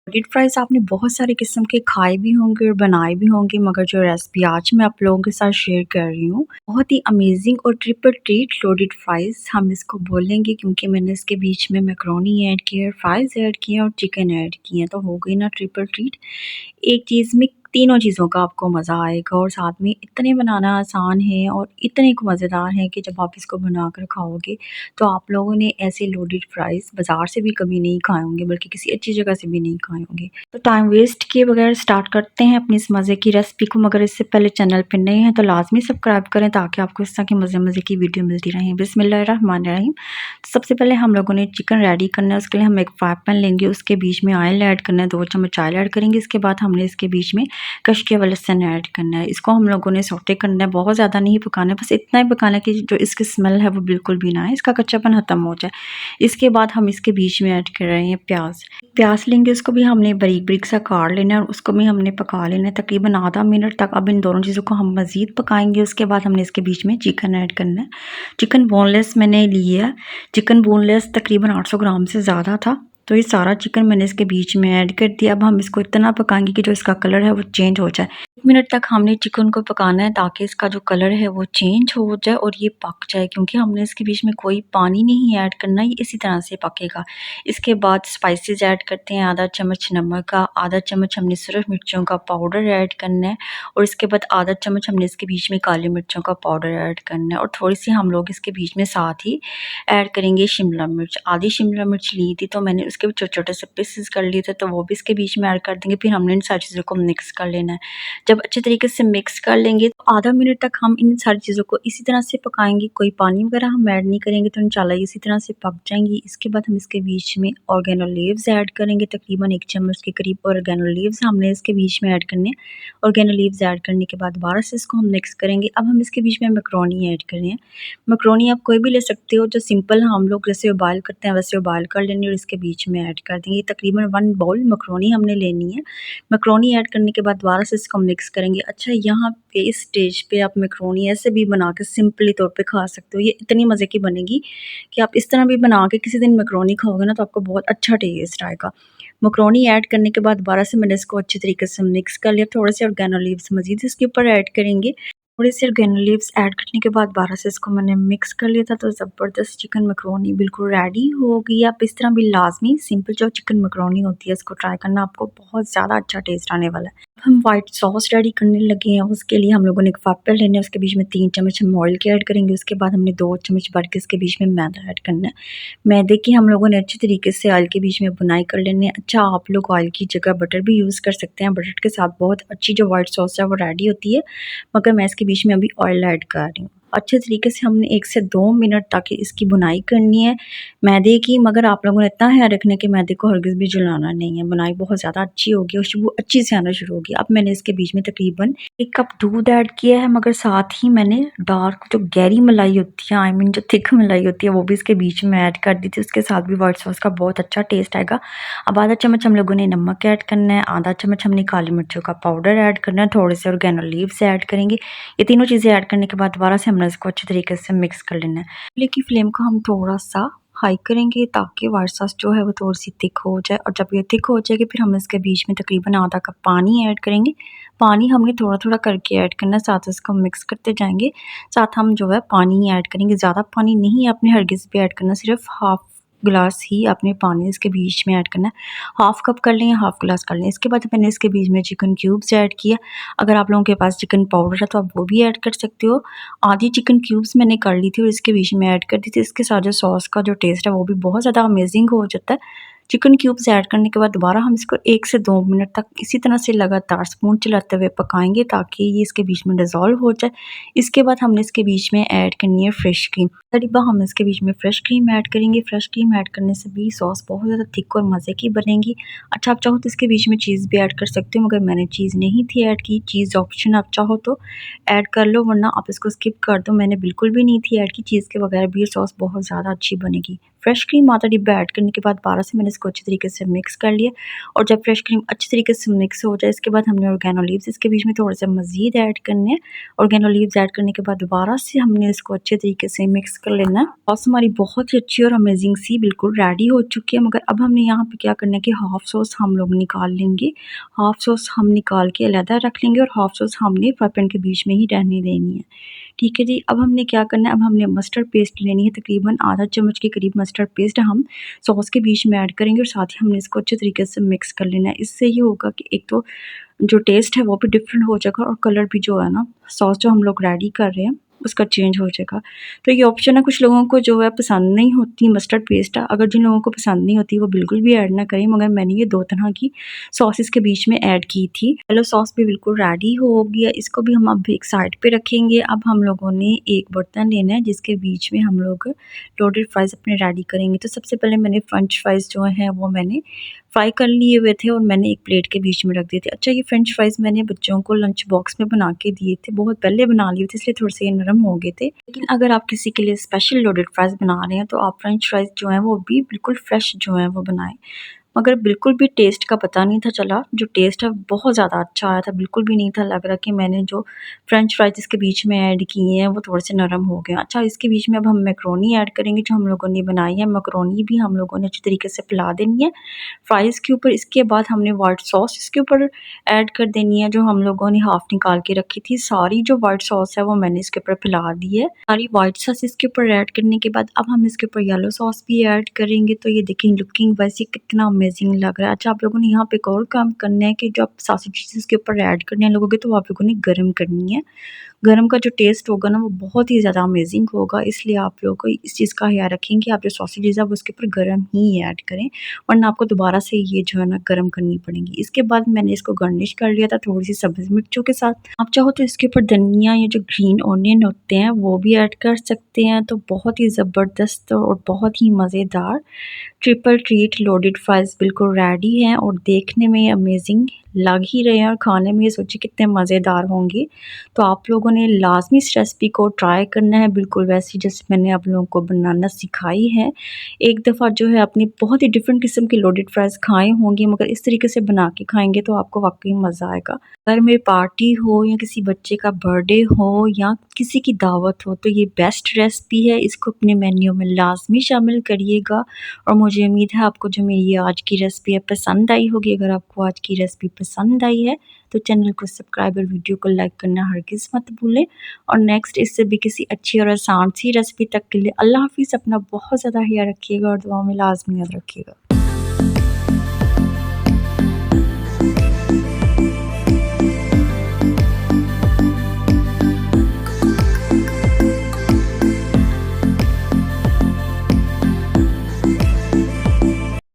Noodle fries आपने बहुत सारे किस्म के खाए भी होंगे और बनाए भी होंगे, मगर जो रेसिपी आज मैं आप लोगों के साथ शेयर कर रही हूँ, बहुत ही अमेजिंग और ट्रिपल ट्रीट लोडेड फ्राइज़ हम इसको बोलेंगे, क्योंकि मैंने इसके बीच में मैकरोनी ऐड किया है, फ्राइज़ ऐड किए हैं और चिकन ऐड किए हैं, तो हो गई ना ट्रिपल ट्रीट। एक चीज़ में तीनों चीज़ों का आपको मज़ा आएगा और साथ में इतने बनाना आसान है और इतने को मज़ेदार है कि जब आप इसको बनाकर खाओगे तो आप लोगों ने ऐसे लोडेड फ्राइज़ बाज़ार से भी कभी नहीं खाए होंगे, बल्कि किसी अच्छी जगह से भी नहीं खाए होंगे। तो टाइम वेस्ट किए बगैर स्टार्ट करते हैं अपनी इस मज़े की रेसिपी को। मगर इससे पहले चैनल पर नए हैं तो लाज़मी सब्सक्राइब करें ताकि आपको इस तरह की मज़े की वीडियो मिलती रहें। बिस्मिल्लाहिर्रहमानिर्रहीम। सबसे पहले हम लोगों ने चिकन रेडी करना है। उसके लिए हम एक फ्राई पैन लेंगे, उसके बीच में ऑयल ऐड करना है, 2 चम्मच ऑयल ऐड करेंगे। इसके बाद हमने इसके बीच में कश किया हुआ लहसुन ऐड करना है। इसको हम लोगों ने सौटे करना है, बहुत ज़्यादा नहीं पकाना है, बस इतना ही पकाना है कि जो इसकी स्मेल है वो बिल्कुल भी ना आए, इसका कच्चापन ख़त्म हो जाए। इसके बाद हम इसके बीच में ऐड कर रहे हैं प्याज लेंगे, उसको भी हमने बारीक बारीक सा काट लेना है और उसको भी हमने पका लेना है तकरीबन आधा मिनट तक। अब इन दोनों चीज़ों को हम मज़ीद पकाएंगे। उसके बाद हमने इसके बीच में चिकन ऐड करना है। चिकन बोनलेस मैंने लिया है, चिकन बोनलेस तकरीबन 800 ग्राम से ज़्यादा था, तो ये सारा चिकन मैंने इसके बीच में ऐड कर दिया। अब हम इसको इतना पकाएंगे कि जो इसका कलर है वो चेंज हो जाए। 1 मिनट तक हमने चिकन को पकाना है ताकि इसका जो कलर है वो चेंज हो जाए और ये पक जाए, क्योंकि हमने इसके बीच में कोई पानी नहीं ऐड करना, ये इसी तरह से पकेगा। इसके बाद स्पाइसेस ऐड करते हैं, आधा चम्मच नमक का, आधा चम्मच हमने सिर्फ मिर्चों का पाउडर ऐड करना है और इसके बाद आधा चम्मच हमने इसके बीच में काली मिर्चों का पाउडर ऐड करना है और थोड़ी सी हम लोग इसके बीच में साथ ही ऐड करेंगे शिमला मिर्च। आधी शिमला मिर्च ली थी तो मैंने उसके भी छोटे-छोटे से पीसेस कर लिए थे, तो वो भी इसके बीच में ऐड कर देंगे। फिर हमने इन सारी चीज़ों को मिक्स कर लेना है। जब अच्छे तरीके से मिक्स कर लेंगे तो आधा मिनट तक हम इन सारी चीज़ों को इसी तरह से पकाएँगे, कोई पानी वगैरह हम ऐड नहीं करेंगे, तो इंशाल्लाह इसी तरह से पक जाएँगी। इसके बाद हम इसके बीच में ऑर्गेनो लीव्स ऐड करेंगे, तकरीबन 1 चम्मच के करीब ऑर्गेनो लीव्स हमने इसके बीच में ऐड करने हैं। ऑर्गेनो लीव्स ऐड करने के बाद दोबारा से इसको हम मिक्स करेंगे। अब हम इसके बीच में मैकरोनी ऐड कर रहे हैं। मैकरोनी आप कोई भी ले सकते हो, जो सिंपल हम लोग जैसे उबाल करते हैं वैसे उबाल कर लेंगे और इसके बीच में ऐड कर देंगे। तकरीबन 1 बाउल मैकरोनी हमने लेनी है। मैकरोनी ऐड करने के बाद दोबारा से इसको मिक्स करेंगे। अच्छा, यहाँ पे इस स्टेज पे आप मैकरोनी ऐसे भी बना के सिंपली तौर पे खा सकते हो। ये इतनी मज़े की बनेगी कि आप इस तरह भी बना के किसी दिन मैकरोनी खाओगे ना तो आपको बहुत अच्छा टेस्ट आएगा। मैकरोनी ऐड करने के बाद दोबारा से मैंने इसको अच्छी तरीके से मिक्स कर लिया। थोड़े से ऑर्गेनो लीव्स मज़ीद इसके ऊपर ऐड करेंगे। थोड़े से ऑर्गेनो लीव्स ऐड करने के बाद दोबारा से इसको मैंने मिक्स कर लिया था, तो ज़बरदस्त चिकन मैकरोनी बिल्कुल रेडी हो गई। आप इस तरह भी लाज़मी सिंपल जो चिकन मैकरोनी होती है इसको ट्राई करना, आपको बहुत ज़्यादा अच्छा टेस्ट आने वाला है। अब हम व्हाइट सॉस रेडी करने लगे हैं। उसके लिए हम लोगों ने एक फ्राई पैन लेना है, उसके बीच में 3 चम्मच हम ऑयल के ऐड करेंगे। उसके बाद हमने 2 चम्मच भर के इसके बीच में मैदा ऐड करना है। मैदे की हम लोगों ने अच्छी तरीके से ऑयल के बीच में बुनाई कर लेनी है। अच्छा, आप लोग ऑयल की जगह बटर भी यूज़ कर सकते हैं, बटर के साथ बहुत अच्छी जो व्हाइट सॉस है वो रेडी होती है, मगर मैं इसके बीच में अभी ऑयल ऐड कर रही हूँ। अच्छे तरीके से हमने 1 से 2 मिनट तक इसकी बुनाई करनी है मैदे की, मगर आप लोगों ने इतना ध्यान रखना है कि मैदे को हरगिज़ भी जलाना नहीं है। बुनाई बहुत ज़्यादा अच्छी होगी और खुशबू अच्छी से आना शुरू होगी। अब मैंने इसके बीच में तकरीबन 1 कप दूध ऐड किया है, मगर साथ ही मैंने डार्क जो गहरी मलाई होती है, आई मीन जो थिक मलाई होती है, वो भी इसके बीच में ऐड कर दी थी। उसके साथ भी व्हाइट सॉस का बहुत अच्छा टेस्ट आएगा। अब आधा चम्मच हम लोगों ने नमक ऐड करना है, आधा चम्मच हमने काली मिर्चों का पाउडर ऐड करना है, थोड़े से ऑर्गेनो लीव्स ऐड करेंगे। ये तीनों चीज़ें ऐड करने के बाद दोबारा से हमने इसको अच्छे तरीके से मिक्स कर लेना है। चूल्हे की फ्लेम को हम थोड़ा सा हाई करेंगे ताकि व्हाइट सॉस जो है वो थोड़ी सी थिक हो जाए, और जब ये थिक हो जाएगी फिर हम इसके बीच में तकरीबन आधा कप पानी ऐड करेंगे। पानी हमने थोड़ा थोड़ा करके ऐड करना है, साथ इसको मिक्स करते जाएंगे। साथ हम जो है पानी ऐड करेंगे, ज़्यादा पानी नहीं आपने हरगिज़ भी ऐड करना, सिर्फ हाफ गिलास ही आपने पानी इसके बीच में ऐड करना है। हाफ कप कर लें या हाफ गिलास कर लें। इसके बाद मैंने इसके बीच में चिकन क्यूब्स ऐड किया। अगर आप लोगों के पास चिकन पाउडर है तो आप वो भी ऐड कर सकते हो। आधी चिकन क्यूब्स मैंने कर ली थी और इसके बीच में ऐड कर दी थी। इसके साथ जो सॉस का जो टेस्ट है वो भी बहुत ज़्यादा अमेजिंग हो जाता है। चिकन क्यूब्स ऐड करने के बाद दोबारा हम इसको 1 से 2 मिनट तक इसी तरह से लगातार स्पून चलाते हुए पकाएंगे ताकि ये इसके बीच में डिज़ोल्व हो जाए। इसके बाद हमने इसके बीच में ऐड करनी है फ्रेश क्रीम। तकरीबन हम इसके बीच में फ्रेश क्रीम ऐड करेंगे। फ्रेश क्रीम ऐड करने से भी सॉस बहुत ज़्यादा थिक और मज़े की बनेगी। अच्छा, आप चाहो तो इसके बीच में चीज़ भी ऐड कर सकते हो, मगर मैंने चीज़ नहीं थी ऐड की। चीज़ ऑप्शन, आप चाहो तो ऐड कर लो वरना आप इसको स्किप कर दो। मैंने बिल्कुल भी नहीं थी ऐड की। चीज़ के बगैर भी ये सॉस बहुत ज़्यादा अच्छी बनेगी। फ्रेश क्रीम आधा डिब्बा ऐड करने के बाद दोबारा से मैंने इसको अच्छी तरीके से मिक्स कर लिया। और जब फ्रेश क्रीम अच्छी तरीके से मिक्स हो जाए इसके बाद हमने ऑर्गेनो लीव्स इसके बीच में थोड़े से मज़ीद ऐड करने हैं। ऑर्गेनो लीव्स ऐड करने के बाद दोबारा से हमने इसको अच्छे तरीके से मिक्स कर लेना है। सॉस हमारी बहुत ही अच्छी और अमेजिंग सी बिल्कुल रेडी हो चुकी है। मगर अब हमने यहाँ पे क्या करना है कि हाफ़ सॉस हम लोग निकाल लेंगे। हाफ़ सॉस हम निकाल के अलहदा रख लेंगे और हाफ़ सॉस हमने फ्राई पैन के बीच में ही रहने देनी है। ठीक है जी। अब हमने क्या करना है, अब हमने मस्टर्ड पेस्ट लेनी है, तकरीबन आधा चम्मच के करीब मस्टर्ड पेस्ट हम सॉस के बीच में ऐड करेंगे और साथ ही हमने इसको अच्छे तरीके से मिक्स कर लेना है। इससे ये होगा कि एक तो जो टेस्ट है वो भी डिफरेंट हो जाएगा और कलर भी जो है ना सॉस जो हम लोग रेडी कर रहे हैं उसका चेंज हो जाएगा। तो ये ऑप्शन है, कुछ लोगों को जो है पसंद नहीं होती मस्टर्ड पेस्ट। अगर जिन लोगों को पसंद नहीं होती वो बिल्कुल भी ऐड ना करें, मगर मैंने ये दो तरह की सॉस इसके बीच में ऐड की थी। येलो सॉस भी बिल्कुल रेडी हो गया, इसको भी हम अब एक साइड पे रखेंगे। अब हम लोगों ने एक बर्तन लेना है जिसके बीच में हम लोग लोडेड फ्राइज़ अपने रेडी करेंगे। तो सबसे पहले मैंने फ्रेंच फ्राइज़ जो हैं वो मैंने फ्राई कर लिए हुए थे और मैंने एक प्लेट के बीच में रख दिए थे। अच्छा, ये फ्रेंच फ्राइज़ मैंने बच्चों को लंच बॉक्स में बना के दिए थे, बहुत पहले बना लिए थे इसलिए थोड़े से ये नरम हो गए थे। लेकिन अगर आप किसी के लिए स्पेशल लोडेड फ्राइज़ बना रहे हैं तो आप फ्रेंच फ्राइज़ जो हैं वो भी बिल्कुल फ्रेश जो हैं वो बनाएँ। मगर बिल्कुल भी टेस्ट का पता नहीं था चला, जो टेस्ट है बहुत ज़्यादा अच्छा आया था, बिल्कुल भी नहीं था लग रहा कि मैंने जो फ्रेंच फ्राइज़ इसके बीच में ऐड किए हैं वो थोड़े से नरम हो गए। अच्छा, इसके बीच में अब हम मैकरोनी ऐड करेंगे जो हम लोगों ने बनाई है। मैकरोनी भी हम लोगों ने अच्छी तरीके से फैला देनी है फ्राइज़ के ऊपर। इसके बाद हमने व्हाइट सॉस इसके ऊपर ऐड कर देनी है जो हम लोगों ने हाफ़ निकाल के रखी थी। सारी जो व्हाइट सॉस है वो मैंने इसके ऊपर फैला दी है। सारी व्हाइट सॉस इसके ऊपर ऐड करने के बाद अब हम इसके ऊपर येलो सॉस भी ऐड करेंगे। तो ये देखें लुकिंग वाइज़ ये कितना अमेजिंग लग रहा है। अच्छा, आप लोगों ने यहाँ पे एक और काम करना है कि जो आप सॉसेजेस इसके ऊपर ऐड करने लगोगे तो आप लोगों ने गर्म करनी है। गरम का जो टेस्ट होगा ना वो बहुत ही ज़्यादा अमेजिंग होगा, इसलिए आप लोगों को इस चीज़ का ख्याल रखें कि आप जो सॉसेजेस है वो उसके ऊपर गरम ही ऐड करें, वरना आपको दोबारा से ये जो है ना गरम करनी पड़ेंगी। इसके बाद मैंने इसको गार्निश कर लिया था थोड़ी सी सब्ज़ मिर्चों के साथ। आप चाहो तो इसके ऊपर धनिया या जो ग्रीन ऑनियन होते हैं वो भी ऐड कर सकते हैं। तो बहुत ही ज़बरदस्त और बहुत ही मज़ेदार ट्रिपल ट्रीट लोडेड फ्राइज़ बिल्कुल रेडी हैं और देखने में अमेजिंग लग ही रहे हैं और खाने में ये सोचिए कितने मज़ेदार होंगे। तो आप लोगों ने लाज़मी इस रेसिपी को ट्राई करना है, बिल्कुल वैसी जैसे मैंने आप लोगों को बनाना सिखाई है। एक दफ़ा जो है आपने बहुत ही डिफरेंट किस्म के लोडेड फ्राइज़ खाए होंगे, मगर इस तरीके से बना के खाएँगे तो आपको वाक़ई मज़ा आएगा। घर में पार्टी हो या किसी बच्चे का बर्थडे हो या किसी की दावत हो तो ये बेस्ट रेसिपी है, इसको अपने मेन्यू में लाज़मी शामिल करिएगा। और मुझे उम्मीद है आपको जो मेरी ये आज की रेसिपी है पसंद आई होगी। अगर आपको आज की रेसिपी पसंद आई है तो चैनल को सब्सक्राइब और वीडियो को लाइक करना हरगिज़ मत भूलें। और नेक्स्ट इससे भी किसी अच्छी और आसान सी रेसिपी तक के लिए अल्लाह हाफ़िज़। अपना बहुत ज़्यादा ख्याल रखिएगा और दुआ में लाज़मी याद रखिएगा।